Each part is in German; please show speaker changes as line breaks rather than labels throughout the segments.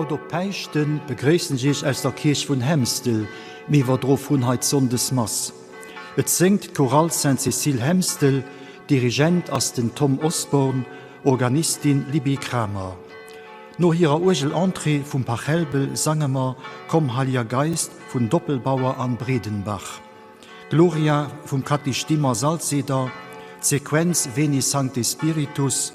Haut op Peichten begréessen sich aus der Kirch vun Hemstel, méiwer drof hunheit sondes Mass. Et singt Choral St. Cecile Hemstel, Dirigent ass den Tom Osborne, Organistin Libby Kramer. No hireer Urgelentrée vum Pachelbel sangemer Komm Heiliger Geist vun Doppelbauer an Bredenbach. Gloria vum Katistimmer Salzeder, Sequenz Veni Sancte Spiritus,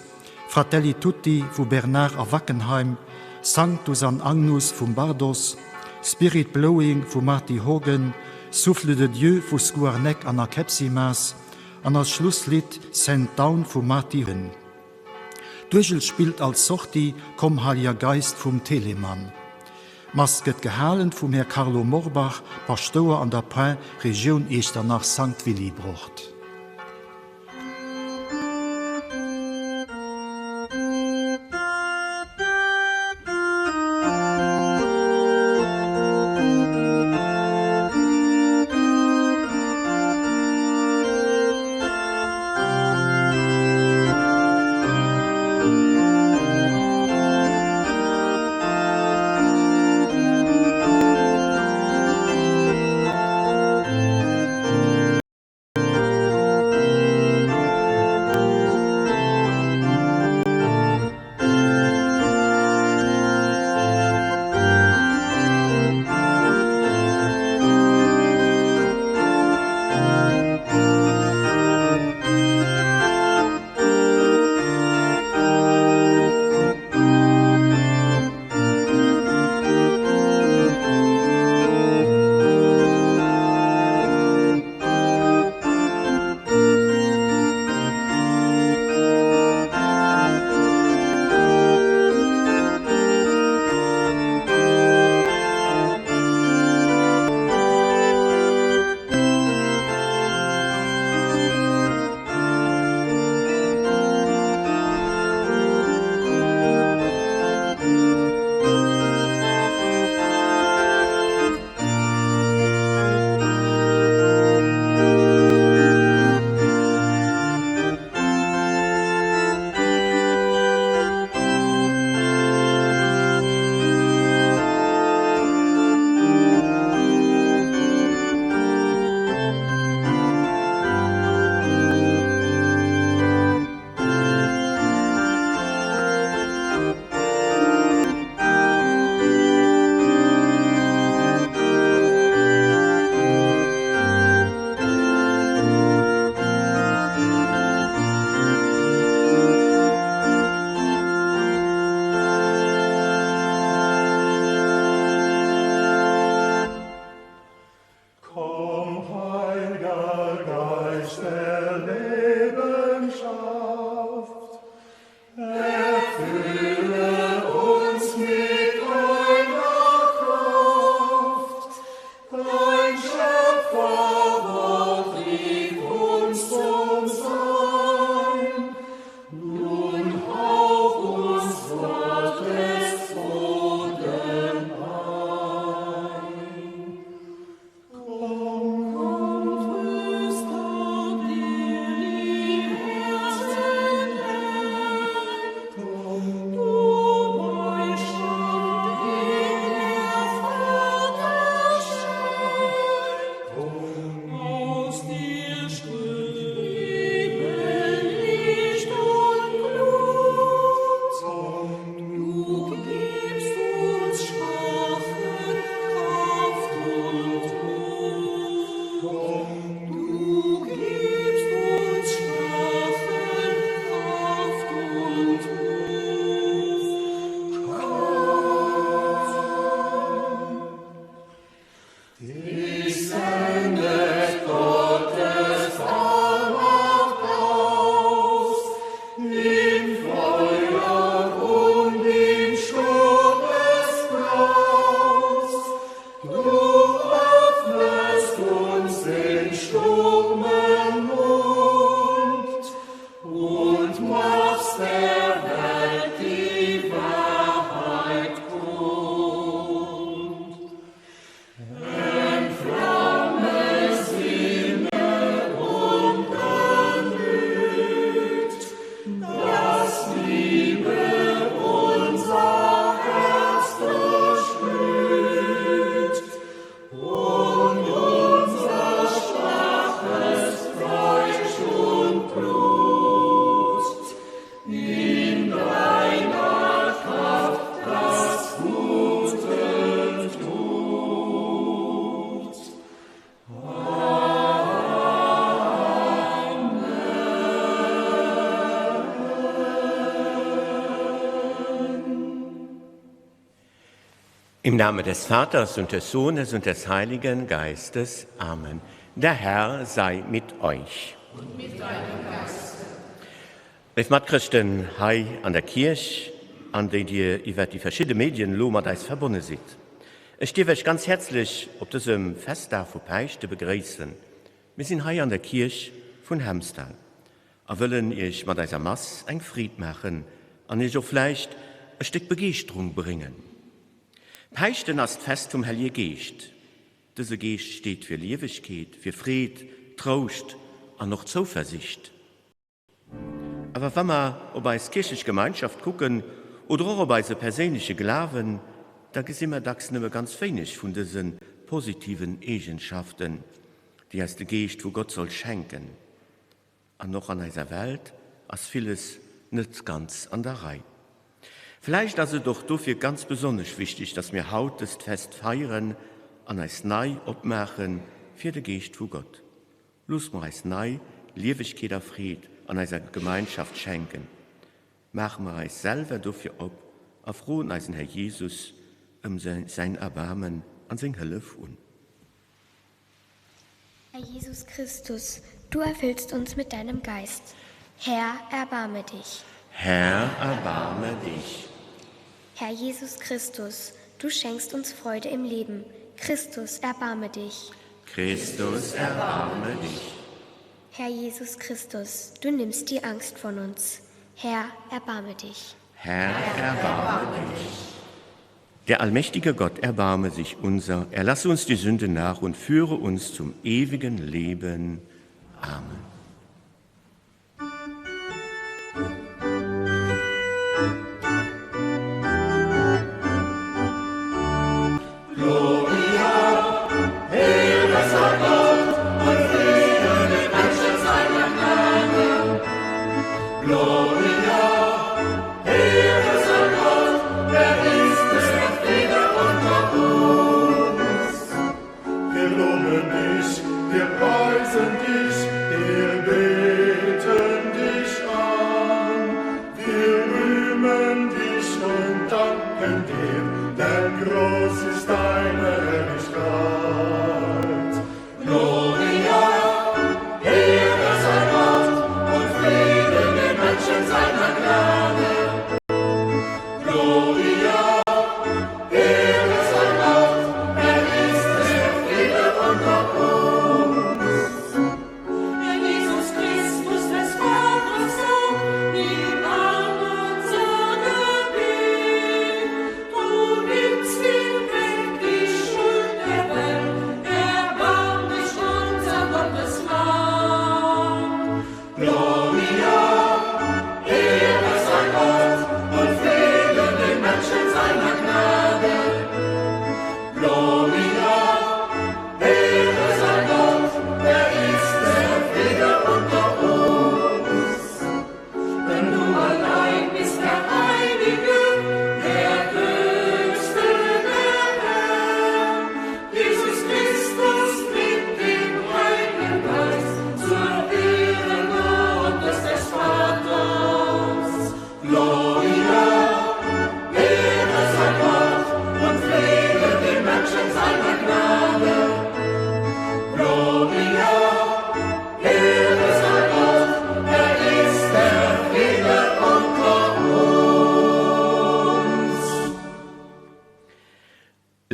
Fratelli Tutti vu Bernard a Wackenheim, Sanctus an Agnus vum Bardos, Spirit Blowing vu Marty Hogan, Souffle de Dieu vu Squarneck an Akepsimas, an als Schlusslied St. Down vu Marty Hön. Duchel spielt als Sorti Komm Heiliger Geist vum Telemann. Masket gehalen vum Herr Carlo Morbach, Pastor an der Prin, Region Echternach St. Willibrocht.
Im Namen des Vaters und des Sohnes und des Heiligen Geistes. Amen. Der Herr sei mit euch.
Und mit deinem Geist.
Wir Christen hier an der Kirche, an der ihr über die verschiedenen Medien mit verbunden seid. Ich stehe euch ganz herzlich auf diesem Festtag von Peichte begrüßen. Wir sind hier an der Kirche von Hemstal. Wir wollen euch mit dieser Masse ein Fried machen und euch auch vielleicht ein Stück Begeisterung bringen. Peichten ist Fest vom Heiligen Geist. Dieser Geist steht für Ewigkeit, für Fried, Trost und noch Zuversicht. Aber wenn wir auf eine kirchliche Gemeinschaft gucken oder auch auf unsere persönliche Glauben, da sehen wir nicht mehr ganz wenig von diesen positiven Eigenschaften, die als der Geist, wo Gott soll schenken. Und noch an dieser Welt ist vieles nicht ganz an der Reihe. Vielleicht ist es doch dafür ganz besonders wichtig, dass wir heute das Fest feiern und es neu abmachen für den Geist von Gott. Lass mir es neu Ewigkeit und Fried an unserer Gemeinschaft schenken. Machen wir es selber dafür ab, und frohen unseren Herr Jesus sein Erbarmen und sein Hilfe an.
Herr Jesus Christus, du erfüllst uns mit deinem Geist. Herr, erbarme dich.
Herr, erbarme dich.
Herr Jesus Christus, du schenkst uns Freude im Leben. Christus, erbarme dich.
Christus, erbarme dich.
Herr Jesus Christus, du nimmst die Angst von uns. Herr, erbarme dich.
Herr, erbarme dich. Der allmächtige Gott erbarme sich unser, er lasse uns die Sünde nach und führe uns zum ewigen Leben. Amen.
Sure.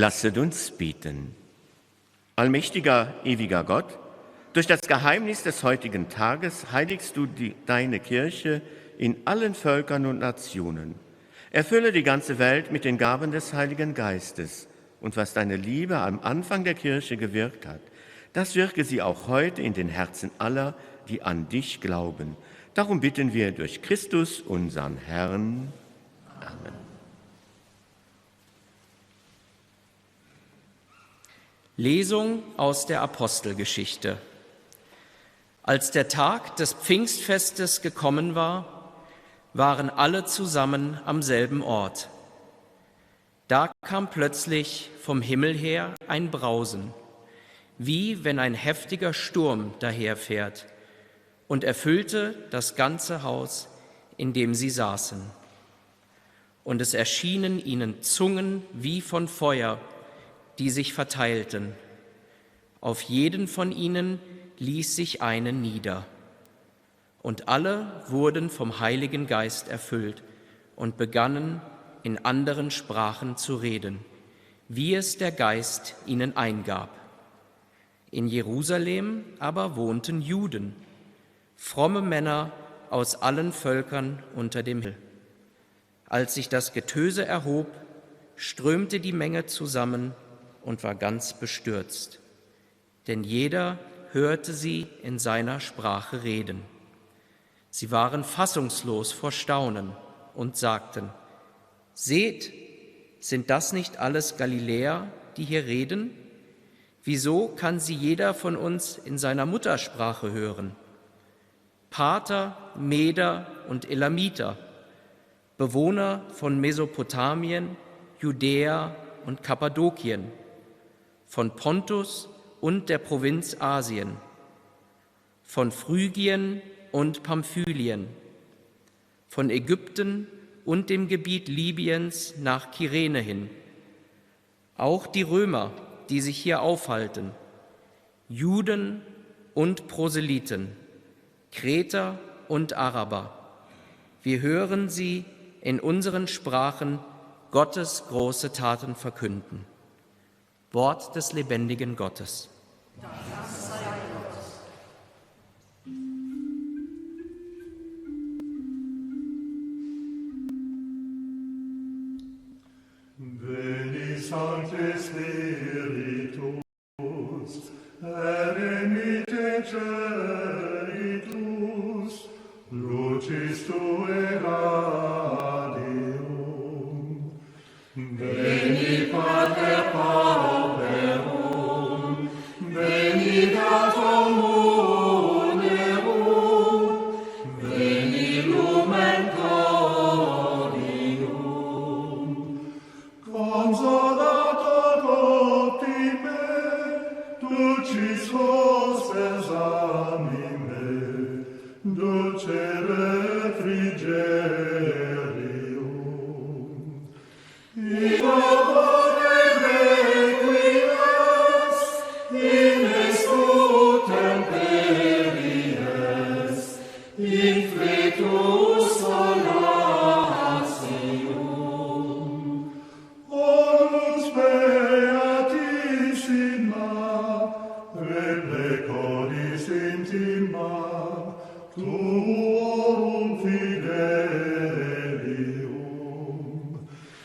Lasset uns beten. Allmächtiger, ewiger Gott, durch das Geheimnis des heutigen Tages heiligst du deine Kirche in allen Völkern und Nationen. Erfülle die ganze Welt mit den Gaben des Heiligen Geistes und was deine Liebe am Anfang der Kirche gewirkt hat, das wirke sie auch heute in den Herzen aller, die an dich glauben. Darum bitten wir durch Christus, unseren Herrn. Amen.
Lesung aus der Apostelgeschichte. Als der Tag des Pfingstfestes gekommen war, waren alle zusammen am selben Ort. Da kam plötzlich vom Himmel her ein Brausen, wie wenn ein heftiger Sturm daherfährt, und erfüllte das ganze Haus, in dem sie saßen. Und es erschienen ihnen Zungen wie von Feuer, die sich verteilten. Auf jeden von ihnen ließ sich eine nieder. Und alle wurden vom Heiligen Geist erfüllt und begannen in anderen Sprachen zu reden, wie es der Geist ihnen eingab. In Jerusalem aber wohnten Juden, fromme Männer aus allen Völkern unter dem Himmel. Als sich das Getöse erhob, strömte die Menge zusammen und war ganz bestürzt, denn jeder hörte sie in seiner Sprache reden. Sie waren fassungslos vor Staunen und sagten: Seht, sind das nicht alles Galiläer, die hier reden? Wieso kann sie jeder von uns in seiner Muttersprache hören? Parther, Meder und Elamiter, Bewohner von Mesopotamien, Judäa und Kappadokien, von Pontus und der Provinz Asien, von Phrygien und Pamphylien, von Ägypten und dem Gebiet Libyens nach Kyrene hin. Auch die Römer, die sich hier aufhalten, Juden und Proselyten, Kreter und Araber. Wir hören sie in unseren Sprachen Gottes große Taten verkünden. Wort des lebendigen Gottes.
Veni Sancte Spiritus, eremite ceritus, lucis Tuae radium. Veni Pater pauperum, veni datum munerum, veni lumen corium. Consolator optime, dulcis hostes anime, dulce refrigerium. Iovore requies, in estu temperies, in fletus solatium. Onus beatissima, replecoris intima, tuorum fidelium.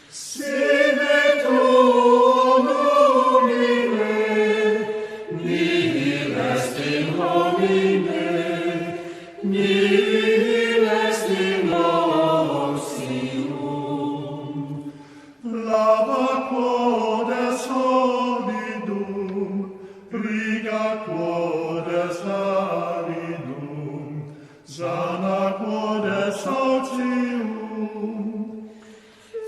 Sine tuum nomine, nihil est in homine, nihil est in otium. Lava quodes solidum, riga quodes aridum, sana quodes autium.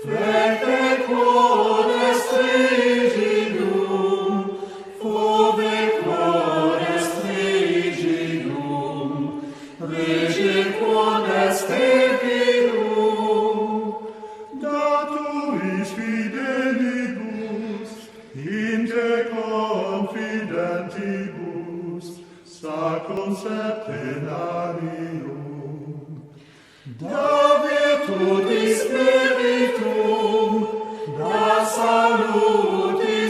Flecte quodes frigidum, fove quodes frigidum, rege quodes tepidum. Datuis fidelibus, in te confidentibus, sacrum septenarium. Da virtutis spiritum, da salutis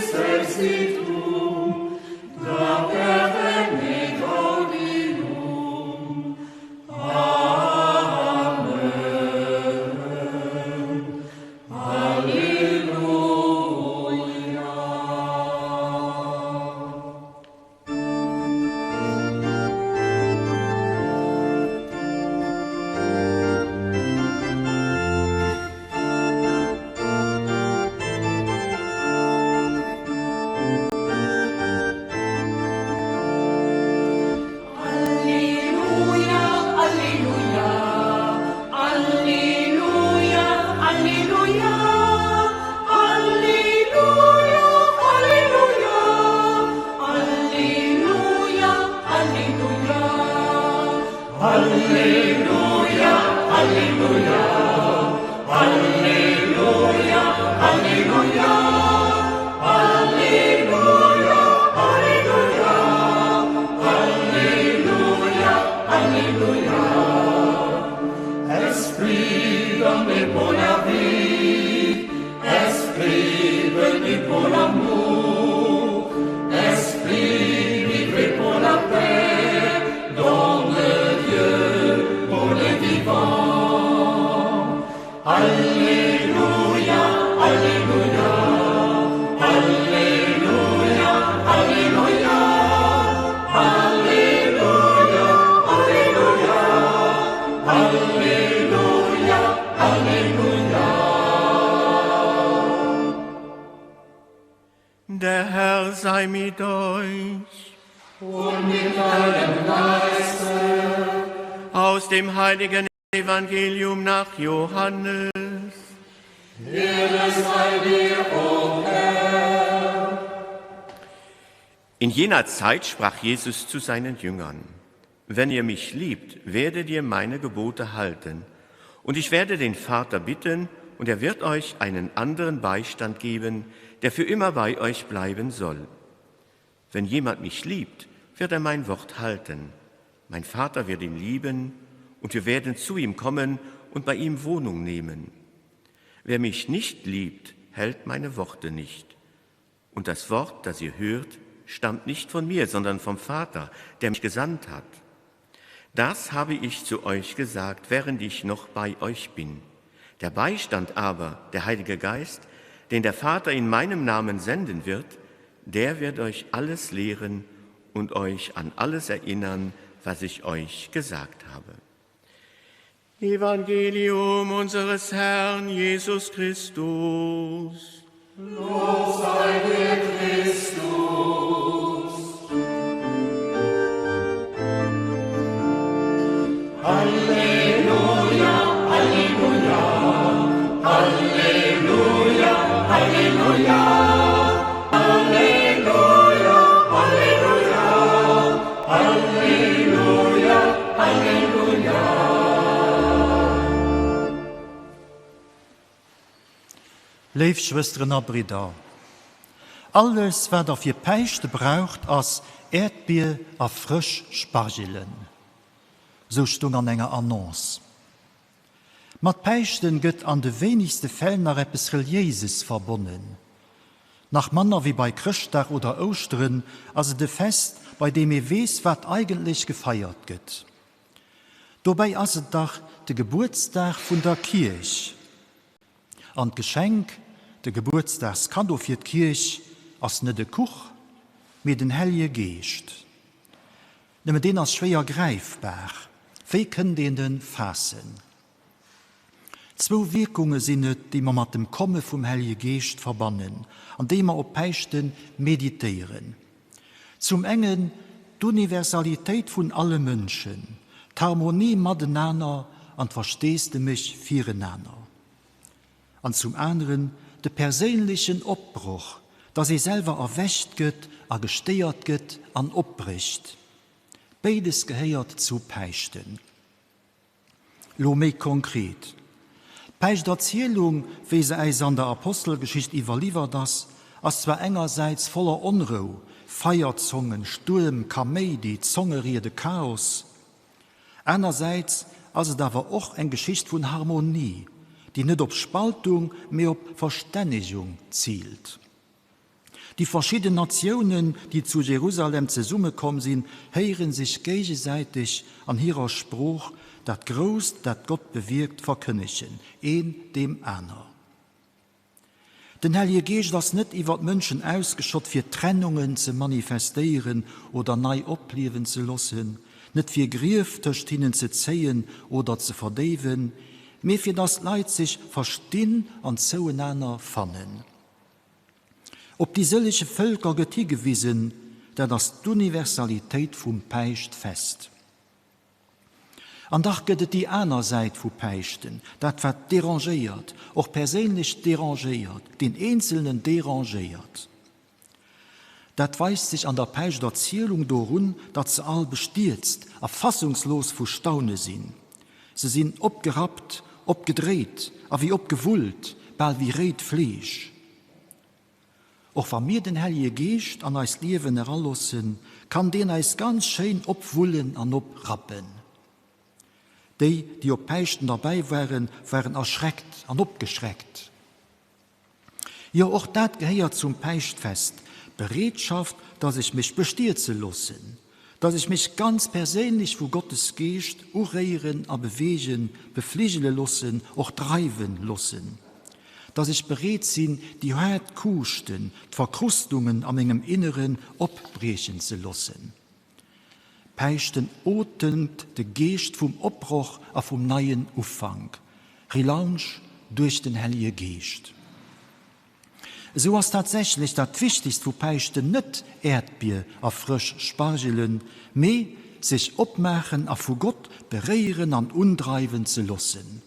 pour l'amour, esprit livré pour la paix, don de Dieu pour les vivants. Alléluia, Alléluia, Alléluia, Alléluia, Alléluia, Alléluia, Alléluia, Alléluia.
Der Herr sei mit euch.
Und mit deinem Geiste.
Aus dem heiligen Evangelium nach Johannes.
Ehre sei dir, o Herr.
In jener Zeit sprach Jesus zu seinen Jüngern: Wenn ihr mich liebt, werdet ihr meine Gebote halten. Und ich werde den Vater bitten, und er wird euch einen anderen Beistand geben, der für immer bei euch bleiben soll. Wenn jemand mich liebt, wird er mein Wort halten. Mein Vater wird ihn lieben, und wir werden zu ihm kommen und bei ihm Wohnung nehmen. Wer mich nicht liebt, hält meine Worte nicht. Und das Wort, das ihr hört, stammt nicht von mir, sondern vom Vater, der mich gesandt hat. Das habe ich zu euch gesagt, während ich noch bei euch bin. Der Beistand aber, der Heilige Geist, den der Vater in meinem Namen senden wird, der wird euch alles lehren und euch an alles erinnern, was ich euch gesagt habe. Evangelium unseres Herrn Jesus Christus.
Lob sei dir, Christus. Halleluja, Halleluja, Halleluja, Halleluja, Halleluja, Halleluja, Halleluja, Halleluja.
Liebe Schwestern und Brüder, alles, was dafür Peischte braucht, als Erdbeer a frisch Spargelen. So stung an enger Annonce. Mit Peischten gëtt an de wenigste Fällen nach etwas Religiöses verbunden. Nach Manner wie bei Christtag oder Ostern, also de Fest, bei dem ihr weiß, was eigentlich gefeiert gëtt. Dabei ist es doch der Geburtstag von der Kirche. An Geschenk, der Geburtstagskado für die Kirche, als nicht der Kuch, mit den Heilige Geist. Nimm den als schwer greifbar. Wie können den fassen? Zwei Wirkungen sind es, die wir mit dem Kommen vom Heiligen Geist verbannen, an dem wir auf Peischten meditieren. Zum einen die Universalität von allen Menschen, die Harmonie miteinander und verstehst du mich füreinander. Und zum anderen den persönlichen Abbruch, dass sie selber erwächt geht, gesteuert geht, und abbricht. Beides gehört zu Peischten. Lo mehr konkret. Peischterzählung, wie sie eis an der Apostelgeschichte überliefert das, als zwar engerseits voller Unruhe, Feierzungen, Sturm, Komödie, Zongeriede, Chaos. Einerseits, also da war auch eine Geschichte von Harmonie, die nicht auf Spaltung, mehr auf Verständigung zielt. Die verschiedenen Nationen, die zu Jerusalem zusammengekommen sind, hören sich gegenseitig an ihrer Spruch, das Groß, das Gott bewirkt, verkündigen, ein dem anderen. Den Heilige Geist das nicht über die Menschen ausgeschott, für Trennungen zu manifestieren oder neu ableben zu lassen, nicht für Grief zwischen ihnen zu ziehen oder zu verdeven, mehr für das Leid sich verstehen und zueinander finden. Ob die seelische Völker gewiesen, der das die Universalität vom Peischt fest. Und auch geht die andere Seite von Peischten, das wird derangiert, auch persönlich derangiert, den Einzelnen derangiert. Das weist sich an der Peichterzählung darum, dass sie all bestürzt, erfassungslos vor Staunen sind. Sie sind abgerappt, abgedreht, wie abgewullt, bald wie red Fleisch. Auch wenn wir den Heiligen Geist an uns Leben heranlassen, kann den uns ganz schön abwullen und abrappen. Die auf Peischten dabei waren, waren erschreckt und abgeschreckt. Ja, auch dat gehört zum Peichtfest. Bereitschaft, dass ich mich bestürzen lassen, dass ich mich ganz persönlich vor Gottes Geist urieren, bewegen, befliegelen lassen, auch treiben lassen. Dass ich bereit bin, die Herd kusten, die Verkrustungen am engem Inneren abbrechen zu lassen. Peichten otent de Geest vom Abbruch auf vom neuen Auffang. Relaunch durch den Heiligen Geist. So was tatsächlich das Wichtigste für Peichten nicht Erdbier auf frisch Spargelen, mehr sich abmachen auf vor Gott berehren und undreiben zu lassen.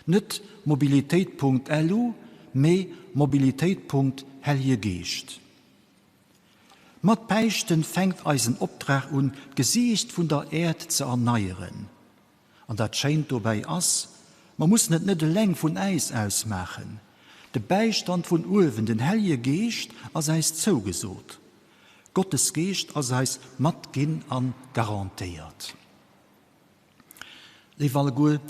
Nicht Mobilität.lu, mehr Mobilität.Heiliger Geist. Mit Peichten fängt eisen Auftrag an, Gesicht von der Erde zu erneuern. Und das scheint dabei aus, man muss nicht lang von Eis ausmachen. Der Beistand von Oven, den Heiligen Geist, als heißt zugesucht. Gottes Geist, als heißt matgin an garantiert. Lieber gut,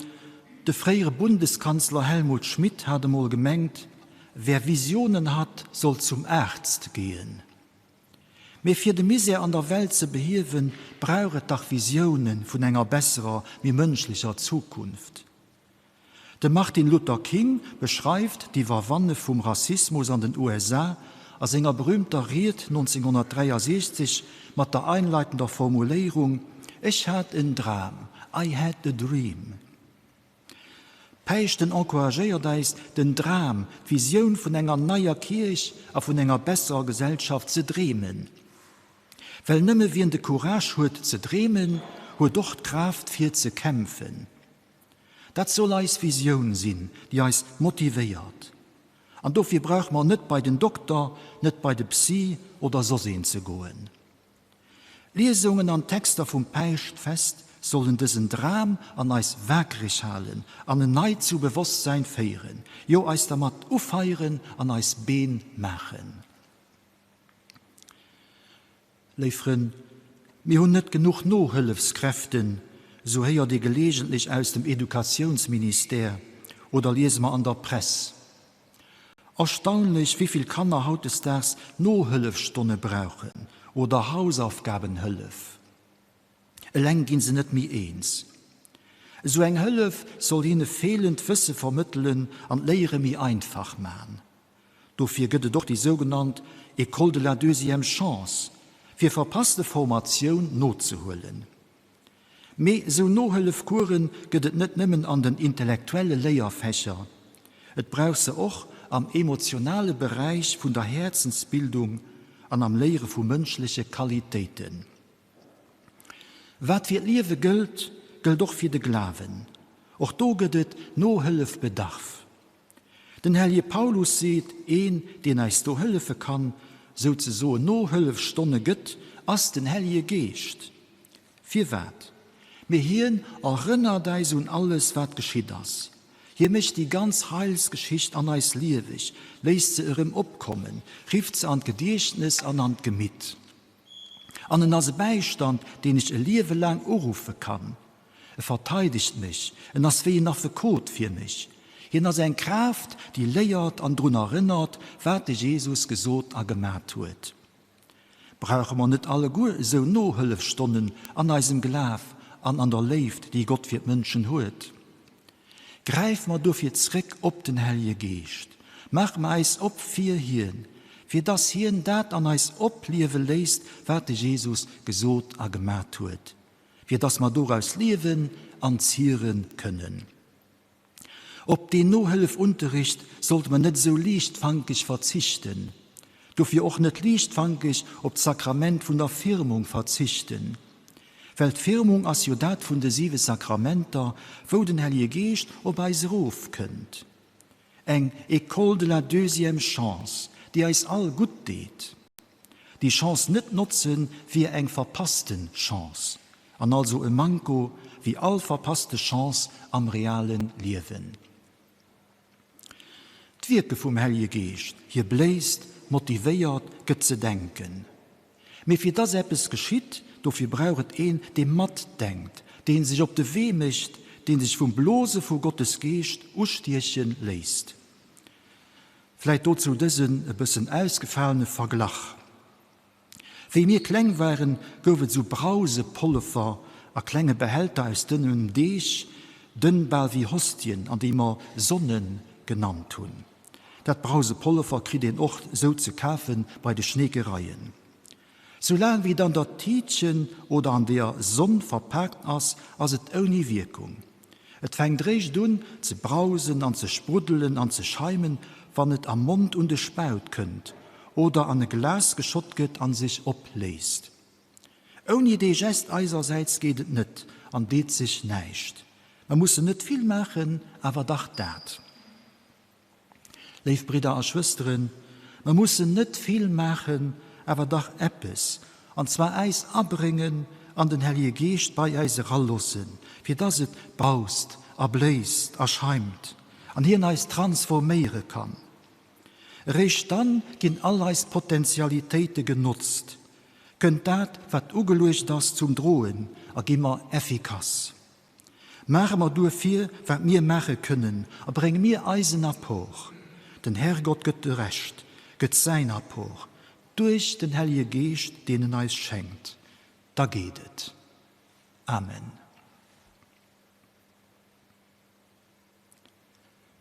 der frühere Bundeskanzler Helmut Schmidt hat einmal gemeint, wer Visionen hat, soll zum Arzt gehen. Mir für die Misere an der Welt zu beheben, braucht doch Visionen von einer besserer, wie menschlicher Zukunft. Der Martin Luther King beschreibt die Verwanne vom Rassismus an den USA als einer berühmter Rede 1963 mit der einleitenden Formulierung: Ich hatte einen Traum, I had a dream. Peichten encouragiert uns, den Traum, die Vision von einer neuen Kirche und von einer besseren Gesellschaft zu träumen. Weil nimmer wie in der Courage hat zu träumen, hat doch die Kraft für zu kämpfen. Das soll als Vision sein, die uns motiviert. Und dafür braucht man nicht bei den Doktor, nicht bei der Psy oder so sehen zu gehen. Lesungen und Texte vom Peichtfest sollen diesen Traum an uns wackrig halten, an ein neu zu Bewusstsein feiern, jo uns damit auffeiern, an uns Bein machen. Liefren, wir haben nicht genug Nachhilfskräfte, so hören die gelegentlich aus dem Edukationsministerium oder lesen wir an der Presse. Erstaunlich, wie viel Kinder heutzutage Nachhilfstunden brauchen oder Hausaufgabenhilfe. Allein gehen sie nicht mehr eins. So eine Hilfe soll ihnen fehlend Wissen vermitteln und Lehre mir einfach machen. Dafür gibt es doch die sogenannte École de la deuxième chance, für verpasste Formation nachzuholen. Me so Nachhilfekuren gibt es nicht nur an den intellektuellen Lehrfächern. Es braucht sie auch am emotionalen Bereich von der Herzensbildung und am Lehren von menschlichen Qualitäten. Was für Leben gilt, gilt auch für die Glauben. Auch da gibt es Nachhilfbedarf. Den Heilige Paulus sieht, den uns da helfen kann, sozusagen Nachhilfstunde gibt, als den Heiligen Geist. Für was? Wir hier erinnert uns an alles, was geschieht ist. Hier möchte die ganz Heilsgeschichte an uns liebig, lässt sie ihrem Abkommen, rieft sie an Gedächtnis an Gemüt. An einen Beistand, den ich ein Leben lang anrufen kann. Er verteidigt mich, und das wie nach Code für mich. Jener seine Kraft, die lehrt und daran erinnert, was Jesus gesagt und gemacht hat. Brauchen wir nicht alle gut so Nachhilfstunden an unserem Glauben, an der Lehre, die Gott für die Menschen hat. Greif wir dafür zurück auf den Heiligen Geist. Mach wir uns ab für Hirn, für das Hirn dat an uns ableben lässt, was Jesus gesagt und gemacht hat. Für das wir daraus leben und zieren können. Ob den Nachhilfunterricht sollte man nicht so leichtfangig verzichten. Dafür auch nicht leichtfangig auf das Sakrament von der Firmung verzichten. Weil die Firmung als Judat von den 7 Sakramenten, wo den Heiligen Geist ob uns rufen könnt. Eng École de la deuxième chance, die uns all gut tät. Die Chance nicht nutzen wie eng verpassten Chance. Und also ein Manko wie all verpasste Chance am realen Leben. Die Wirke vom Heiligen Geist, hier bläst, motiviert, geht zu denken. Mir für das etwas geschieht, dafür braucht ein, der matt denkt, den sich auf den Weg mischt, den sich vom Blose vor Gottes Geist ausstierchen lässt. Vielleicht dazu diesen ein bisschen ausgefallene Vergleich. Wie mir klein waren, gowe so brause Pulver, a kleine Behälter aus dünnem Deeg, dünnbar wie Hostien, an die wir Sonnen genannt tun. Dat brause Pulver kriegt den auch so zu kaufen bei den Schneegereien. Solange wie dann der Tietchen oder an der Sonne verpackt ist, als es ohne Wirkung. Es fängt recht an zu brausen, an zu sprudeln, an zu schäumen, wenn es am Mund und den Spout könnt oder an ein Glas geschüttet an sich ablässt. Ohne die Gest eiserseits geht es nicht, an det sich nicht. Man muss nicht viel machen, aber doch dat. Liebe Brüder und Schwestern, man muss nicht viel machen, aber doch etwas, und zwar eis abbringen an den Heiligen Geist bei eis rallossen, für das es baust, ablässt, erscheimt, an hier eis transformieren kann. Recht dann gehen alleis Potentialitäten genutzt. Könnt dat, wat ugelöst das zum Drohen, immer effikas. Machen wir dafür, was wir machen können, und bringen wir Eisen abhoch. Den Herrgott gibt recht, gibt sein abhoch, durch den Heiligen Geist, den er uns schenkt. Da geht es. Amen.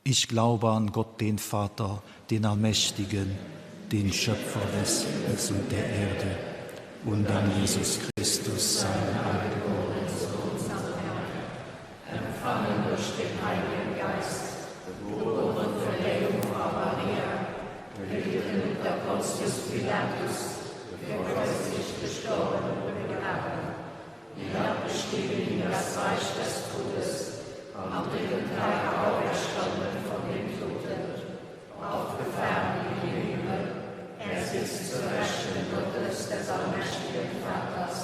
Ich glaube an Gott, den Vater, den Allmächtigen, den Schöpfer des Himmels und der Erde, und an Jesus Christus, seinen eingeborenen Sohn, empfangen durch den Heiligen Geist, geboren von der Jungfrau Maria, gelitten unter Pontius Pilatus, gekreuzigt, gestorben und begraben, hinabgestiegen in das Reich des Todes, am dritten Tag auferstanden von den Toten, aufgefahren in den Himmel, er sitzt zur Rechten Gottes des allmächtigen Vaters,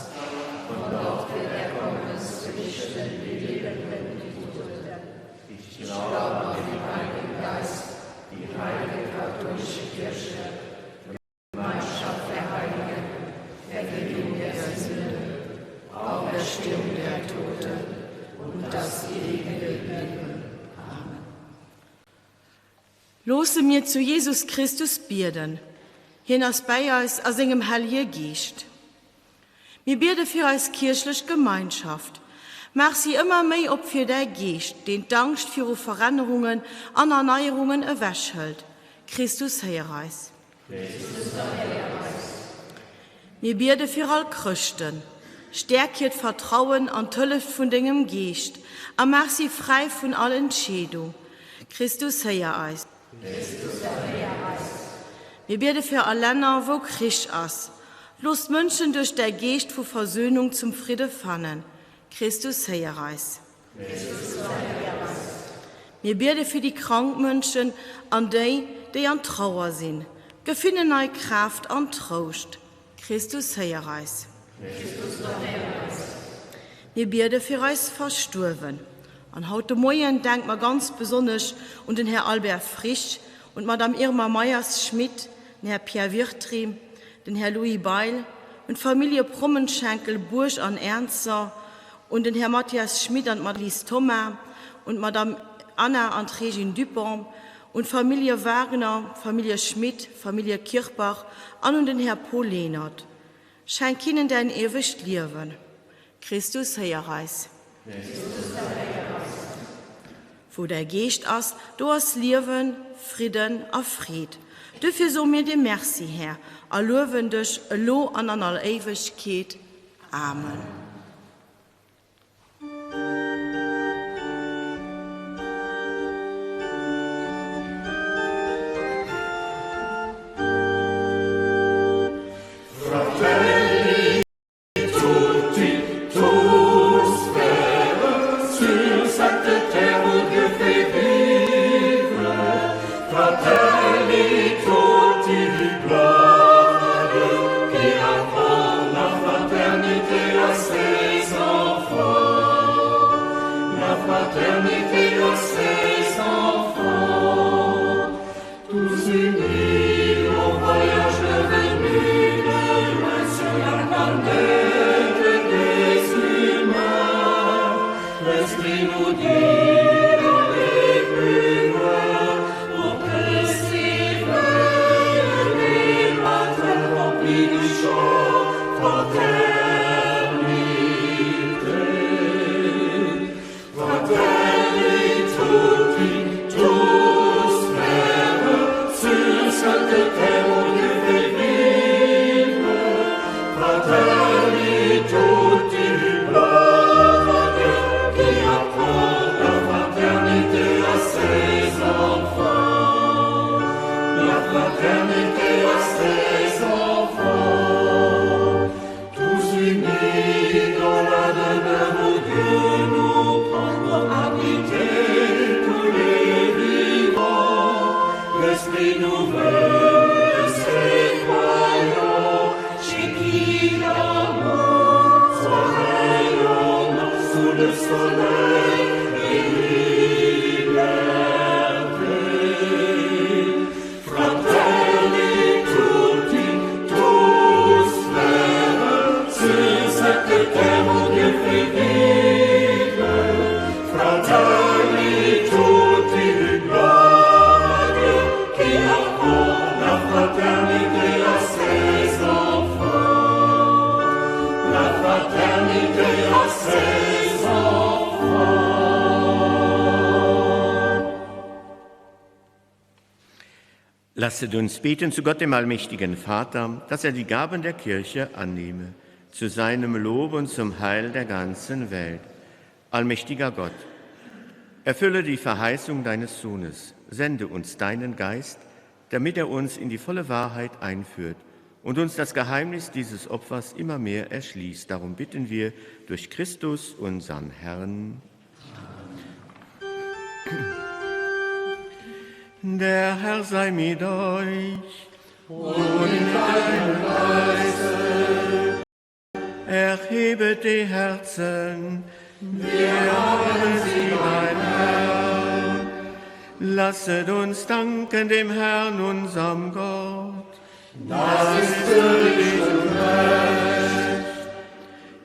von dort wird er kommen zu richten die Lebenden und die Toten. Ich glaube an den Heiligen Geist, die heilige katholische Kirche, Gemeinschaft der Heiligen, Vergebung der Sünden, Auferstehung der Toten und das ewige Leben. Amen.
Lose mir zu Jesus Christus bierden, hinas bei uns aus engem Heiligen Geist. Wir beten für als kirchliche Gemeinschaft. Mach sie immer mehr ob für der Geist, den Dank für ihre Veränderungen und Erneuerungen erwäschelt. Christus herreis. Wir beten für all Christen. Stärkt Vertrauen und Hilfe von deinem Geist und mach sie frei von allen Entscheidungen. Christus herreis. Wir beten für alle Länder, wo Krieg ist. Los Menschen durch der Geist von Versöhnung zum Frieden fannen. Christus herreis. Wir beten für die kranken Menschen und die an Trauer sind. Gefinne neue Kraft und Trost. Christus herreis. Wir beten für uns Verstorben. Und heute Morgen denkt man ganz besonders an den Herrn Albert Frisch und Madame Irma Meyers-Schmidt, den Herrn Pierre Wirtrim, den Herrn Louis Beil und Familie Prummenschenkel, Bursch und Ernster und den Herrn Matthias Schmidt und Madelies Thomas und Madame Anna und Regine Dupont und Familie Wagner, Familie Schmidt, Familie Kirchbach und den Herrn Paul Lehnert. Schenk ihnen dein ewig Leben. Christus herreis. Wo der Geist ist, du hast Leben, Frieden und Fried. Dafür so mir die Merci, Herr, erlöwen dich, lo an aller Ewigkeit. Amen.
Christi,
Lasset uns beten zu Gott, dem allmächtigen Vater, dass er die Gaben der Kirche annehme, zu seinem Lob und zum Heil der ganzen Welt. Allmächtiger Gott, erfülle die Verheißung deines Sohnes, sende uns deinen Geist, damit er uns in die volle Wahrheit einführt und uns das Geheimnis dieses Opfers immer mehr erschließt. Darum bitten wir durch Christus, unseren Herrn. Der Herr sei mit euch und in deinem Geiste. Erhebet die Herzen, wir haben sie beim Herrn. Lasset uns danken dem Herrn, unserem Gott. Das ist würdig und recht.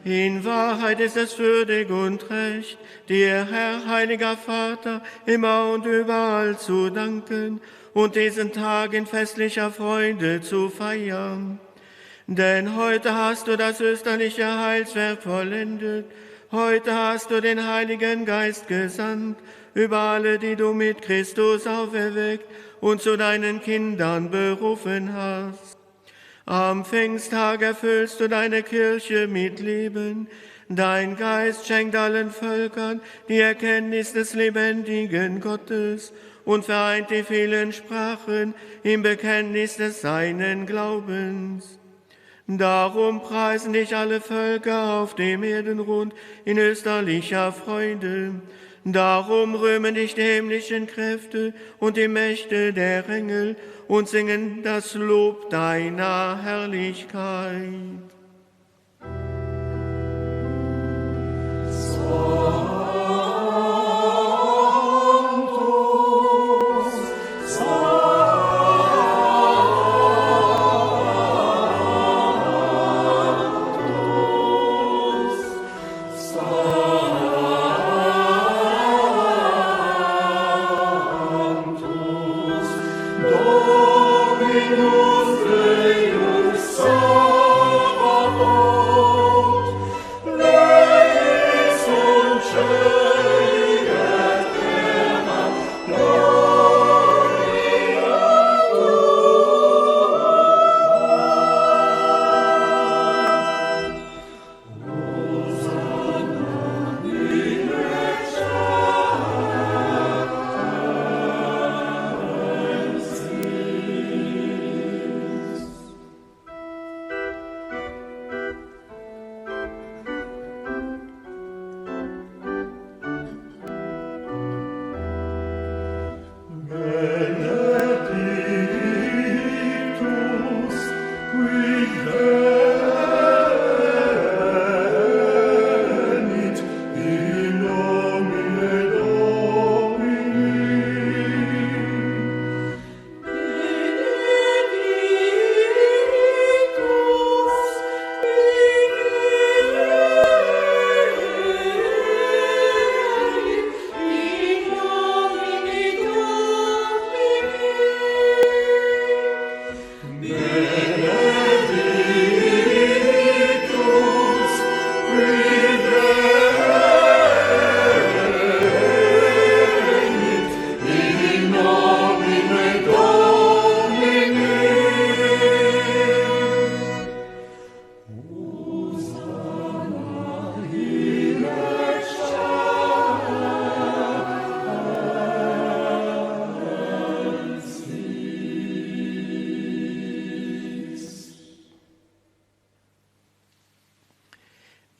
In Wahrheit ist es würdig und recht, dir, Herr, heiliger Vater, immer und überall zu danken und diesen Tag in festlicher Freude zu feiern. Denn heute hast du das österliche Heilswerk vollendet, heute hast du den Heiligen Geist gesandt, über alle, die du mit Christus auferweckt und zu deinen Kindern berufen hast. Am Pfingsttag erfüllst du deine Kirche mit Leben. Dein Geist schenkt allen Völkern die Erkenntnis des lebendigen Gottes und vereint die vielen Sprachen im Bekenntnis des seinen Glaubens. Darum preisen dich alle Völker auf dem Erdenrund in österlicher Freude. Darum rühmen dich die himmlischen Kräfte und die Mächte der Engel und singen das Lob deiner Herrlichkeit.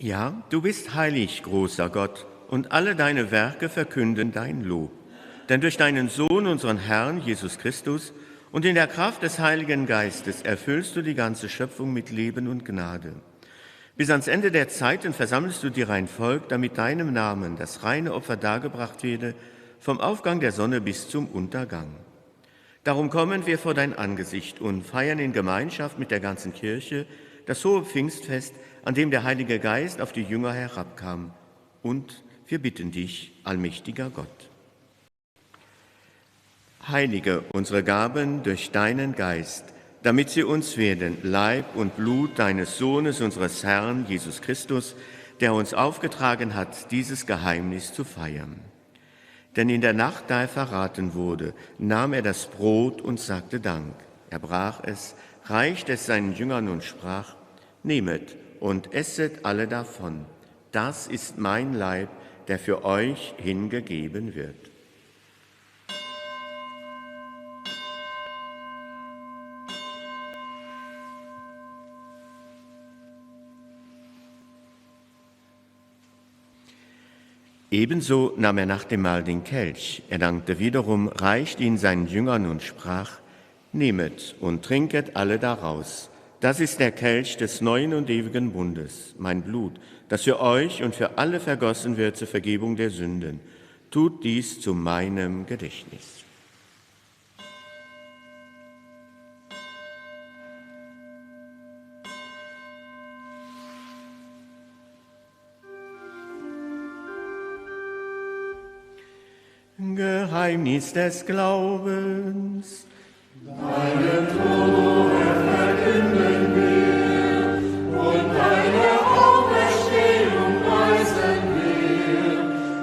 Ja, du bist heilig, großer Gott, und alle deine Werke verkünden dein Lob. Denn durch deinen Sohn, unseren Herrn, Jesus Christus, und in der Kraft des Heiligen Geistes erfüllst du die ganze Schöpfung mit Leben und Gnade. Bis ans Ende der Zeiten versammelst du dir ein Volk, damit deinem Namen das reine Opfer dargebracht werde, vom Aufgang der Sonne bis zum Untergang. Darum kommen wir vor dein Angesicht und feiern in Gemeinschaft mit der ganzen Kirche das hohe Pfingstfest, an dem der Heilige Geist auf die Jünger herabkam. Und wir bitten dich, allmächtiger Gott. Heilige unsere Gaben durch deinen Geist, damit sie uns werden, Leib und Blut deines Sohnes, unseres Herrn, Jesus Christus, der uns aufgetragen hat, dieses Geheimnis zu feiern. Denn in der Nacht, da er verraten wurde, nahm er das Brot und sagte Dank. Er brach es, reichte es seinen Jüngern und sprach: Nehmet und esset alle davon. Das ist mein Leib, der für euch hingegeben wird. Ebenso nahm er nach dem Mahl den Kelch. Er dankte wiederum, reichte ihn seinen Jüngern und sprach: Nehmet und trinket alle daraus. Das ist der Kelch des neuen und ewigen Bundes, mein Blut, das für euch und für alle vergossen wird zur Vergebung der Sünden. Tut dies zu meinem Gedächtnis. Geheimnis des Glaubens.
Deinen Tod verkünden wir und deine Auferstehung preisen wir,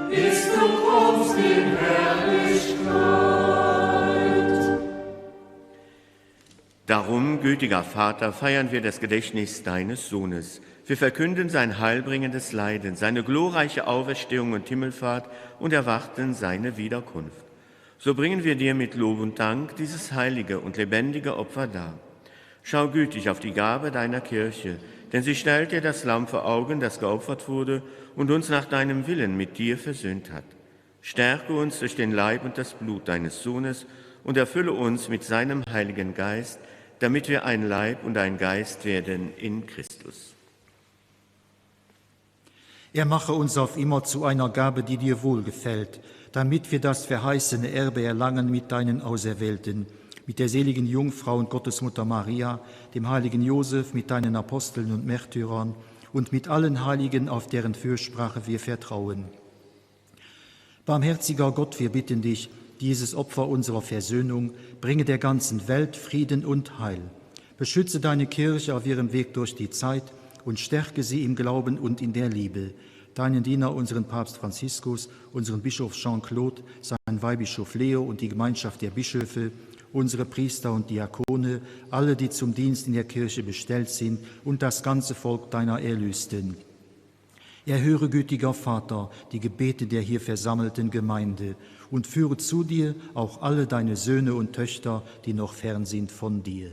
bis du kommst in Herrlichkeit.
Darum, gütiger Vater, feiern wir das Gedächtnis deines Sohnes. Wir verkünden sein heilbringendes Leiden, seine glorreiche Auferstehung und Himmelfahrt und erwarten seine Wiederkunft. So bringen wir dir mit Lob und Dank dieses heilige und lebendige Opfer dar. Schau gütig auf die Gabe deiner Kirche, denn sie stellt dir das Lamm vor Augen, das geopfert wurde und uns nach deinem Willen mit dir versöhnt hat. Stärke uns durch den Leib und das Blut deines Sohnes und erfülle uns mit seinem Heiligen Geist, damit wir ein Leib und ein Geist werden in Christus.
Er mache uns auf immer zu einer Gabe, die dir wohlgefällt, damit wir das verheißene Erbe erlangen mit deinen Auserwählten, mit der seligen Jungfrau und Gottesmutter Maria, dem heiligen Josef, mit deinen Aposteln und Märtyrern und mit allen Heiligen, auf deren Fürsprache wir vertrauen. Barmherziger Gott, wir bitten dich, dieses Opfer unserer Versöhnung bringe der ganzen Welt Frieden und Heil. Beschütze deine Kirche auf ihrem Weg durch die Zeit und stärke sie im Glauben und in der Liebe. Deinen Diener, unseren Papst Franziskus, unseren Bischof Jean-Claude, seinen Weihbischof Leo und die Gemeinschaft der Bischöfe, unsere Priester und Diakone, alle, die zum Dienst in der Kirche bestellt sind und das ganze Volk deiner Erlösten. Erhöre, gütiger Vater, die Gebete der hier versammelten Gemeinde und führe zu dir auch alle deine Söhne und Töchter, die noch fern sind von dir.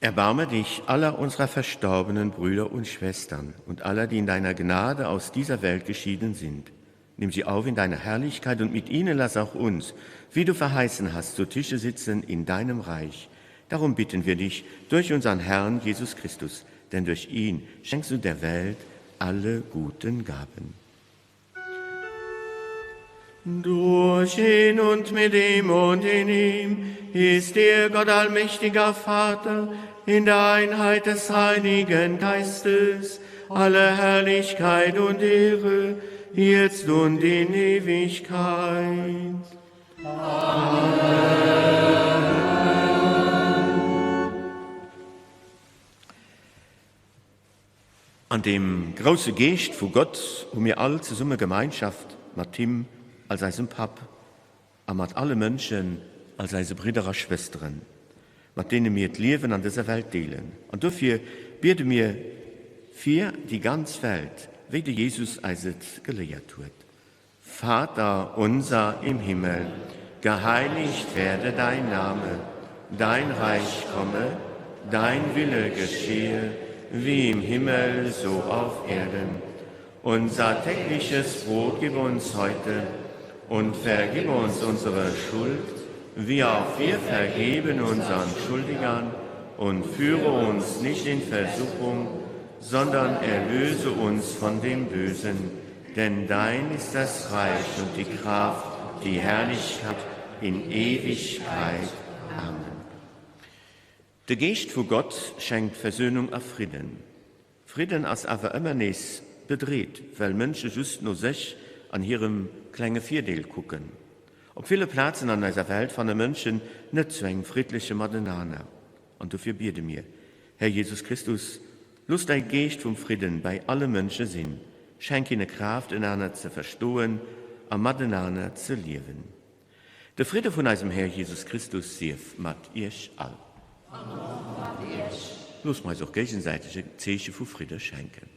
Erbarme dich aller unserer verstorbenen Brüder und Schwestern und aller, die in deiner Gnade aus dieser Welt geschieden sind. Nimm sie auf in deiner Herrlichkeit und mit ihnen lass auch uns, wie du verheißen hast, zu Tische sitzen in deinem Reich. Darum bitten wir dich durch unseren Herrn Jesus Christus, denn durch ihn schenkst du der Welt alle guten Gaben. Durch ihn und mit ihm und in ihm ist dir, Gott allmächtiger Vater, in der Einheit des Heiligen Geistes, alle Herrlichkeit und Ehre, jetzt und in Ewigkeit. Amen. An dem großen Geist von Gott, wir alle zusammen Gemeinschaft, mit ihm als seinem Pap, und mit allen Menschen als seine Brüder und Schwestern, mit denen wir das Leben an dieser Welt teilen. Und dafür beten wir für die ganze Welt, wie der Jesus es gelehrt hat. Vater unser im Himmel, geheiligt werde dein Name, dein Reich komme, dein Wille geschehe, wie im Himmel, so auf Erden. Unser tägliches Brot gib uns heute und vergib uns unsere Schuld, wie auch wir vergeben unseren Schuldigern, und führe uns nicht in Versuchung, sondern erlöse uns von dem Bösen. Denn dein ist das Reich und die Kraft, die Herrlichkeit in Ewigkeit. Amen. Der Geist von Gott schenkt Versöhnung auf Frieden. Frieden als aber immer nicht bedreht, weil Menschen just nur sich an ihrem kleinen Vierdeel gucken. Auf viele Plätze an dieser Welt von den Menschen nicht so ein friedliche Miteinander. Und dafür biete mir, Herr Jesus Christus, lass dein Geist vom Frieden bei allen Menschen sein. schenk ihnen Kraft, einander zu verstehen, und miteinander zu leben. Der Friede von unserem Herr Jesus Christus sei mit euch all. Los mal auch gegenseitige Zeichen von Friede schenken.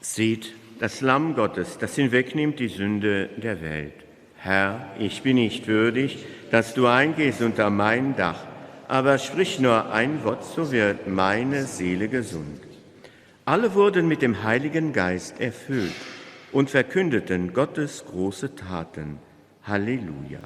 Seht, das Lamm Gottes, das hinwegnimmt die Sünde der Welt. Herr, ich bin nicht würdig, dass du eingehst unter mein Dach, aber sprich nur ein Wort, so wird meine Seele gesund. Alle wurden mit dem Heiligen Geist erfüllt und verkündeten Gottes große Taten. Halleluja.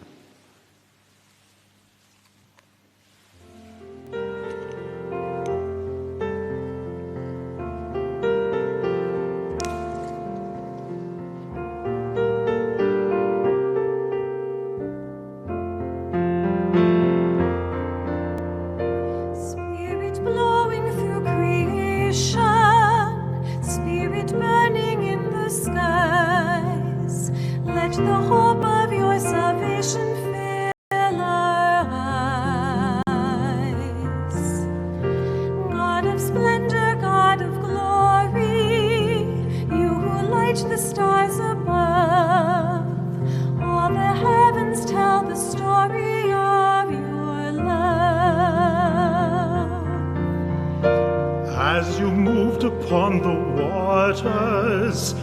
As you moved upon the waters,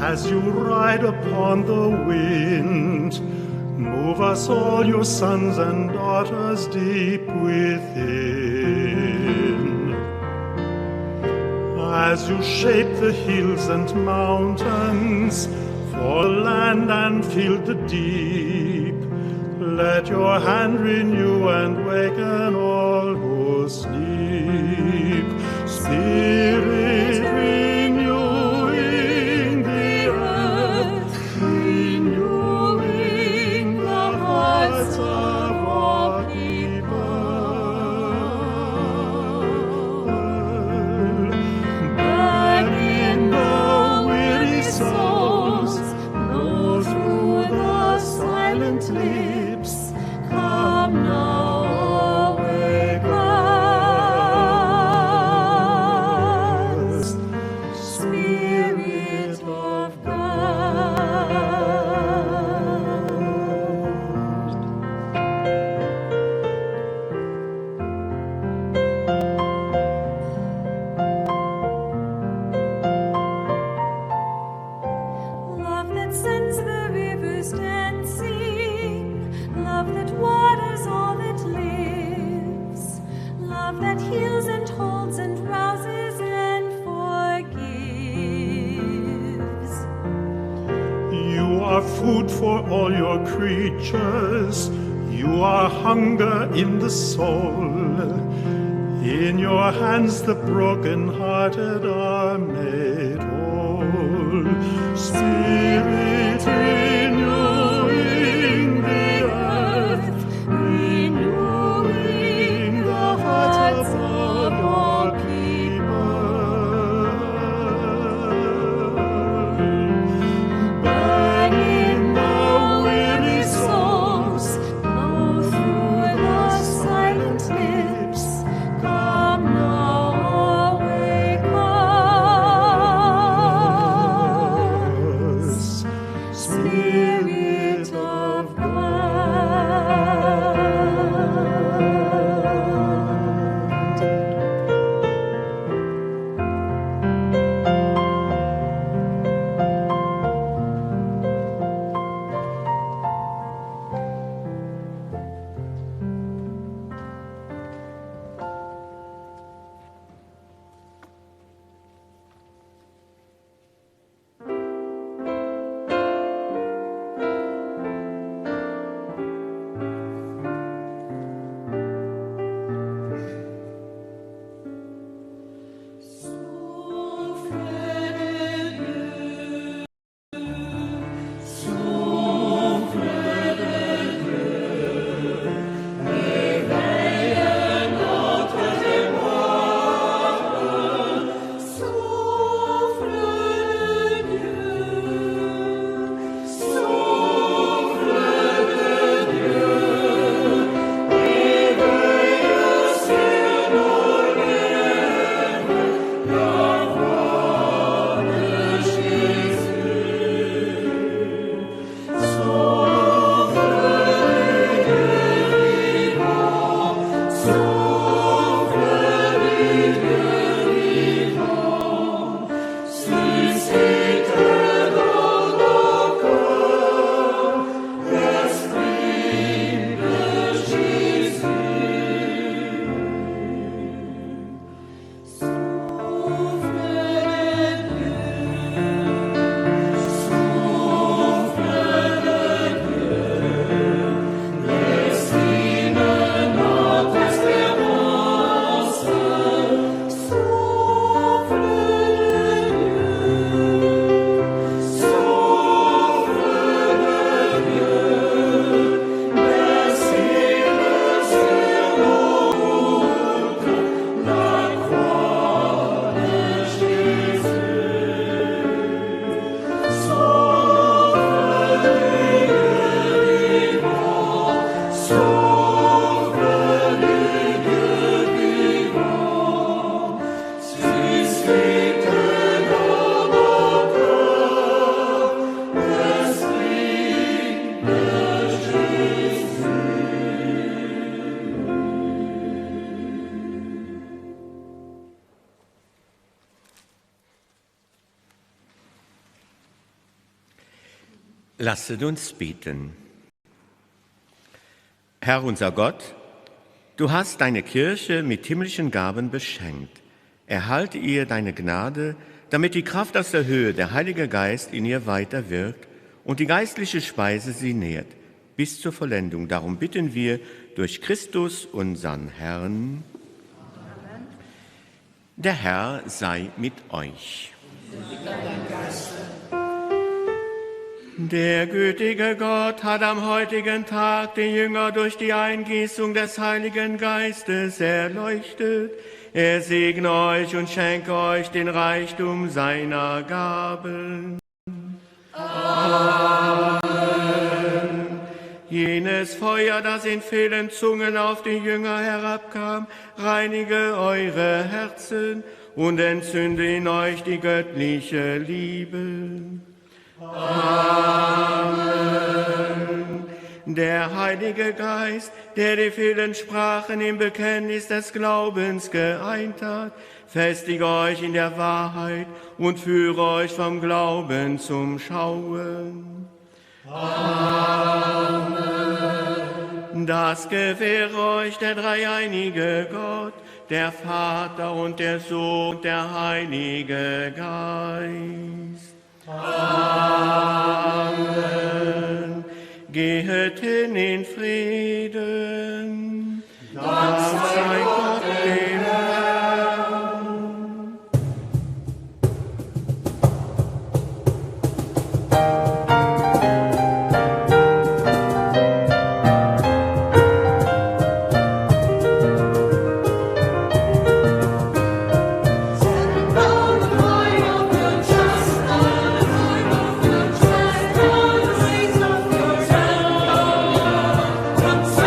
as you ride upon the wind, move us all, your sons and daughters, deep within. As you shape the hills and mountains, for land and fill the deep, let your hand renew and waken all who sleep. Spirit, renewing the earth, renewing the hearts of all people. Burning the weary souls, blow through the silent lips, come now, awake us, Spirit of God. Love that sends the rivers dancing, love that waters all that lives, love that heals and holds and rouses and forgives. You are food for all your creatures, you are hunger in the soul. In your hands the broken-hearted are made whole. Spirit, renewing the earth, renewing the hearts of your people. Burning the weary souls, blow through the silent lips, come now, awake us,
Lasset uns beten. Herr unser Gott, du hast deine Kirche mit himmlischen Gaben beschenkt. Erhalte ihr deine Gnade, damit die Kraft aus der Höhe, der Heilige Geist, in ihr weiter wirkt und die geistliche Speise sie nährt, bis zur Vollendung. Darum bitten wir durch Christus, unseren Herrn. Amen. Der Herr sei mit euch. Der gütige Gott hat am heutigen Tag die Jünger durch die Eingießung des Heiligen Geistes erleuchtet. Er segne euch und schenke euch den Reichtum seiner Gaben. Amen. Jenes Feuer, das in vielen Zungen auf die Jünger herabkam, reinige eure Herzen und entzünde in euch die göttliche Liebe. Amen. Der Heilige Geist, der die vielen Sprachen im Bekenntnis des Glaubens geeint hat, festige euch in der Wahrheit und führe euch vom Glauben zum Schauen. Amen. Das gewähre euch der dreieinige Gott, der Vater und der Sohn und der Heilige Geist. Amen. Gehet hin in Frieden. Dank sei Gott dem Herrn.
Fire.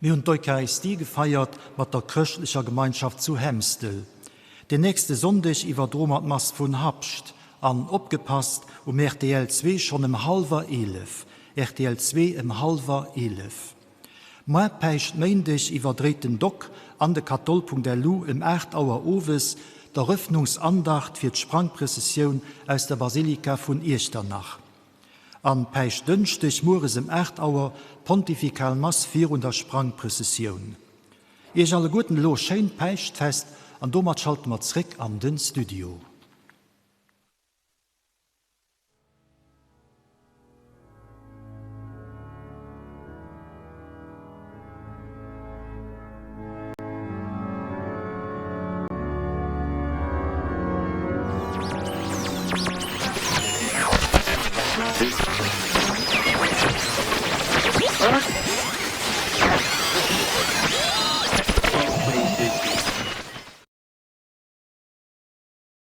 Wir haben d'Eucharistie gefeiert mit der christlicher Gemeinschaft zu Hemstel. Den nächste Sonntag überdrom hat Mass von Habst an opgepasst RTL 2 schon im halber 11. RTL 2 im halber 11. Mai peicht meindig überdrehten Dock an der Katholpunkt der Lu im 8 Auer Oves der Öffnungsandacht für die Sprangprozession aus der Basilika von Echternach. An peicht dünstig Mures im 8 Auer Pontifikal Mass 400 Sprangprozession. Ich alle guten Lo schein peicht fest an Domat schalten wir zurück an den Studio.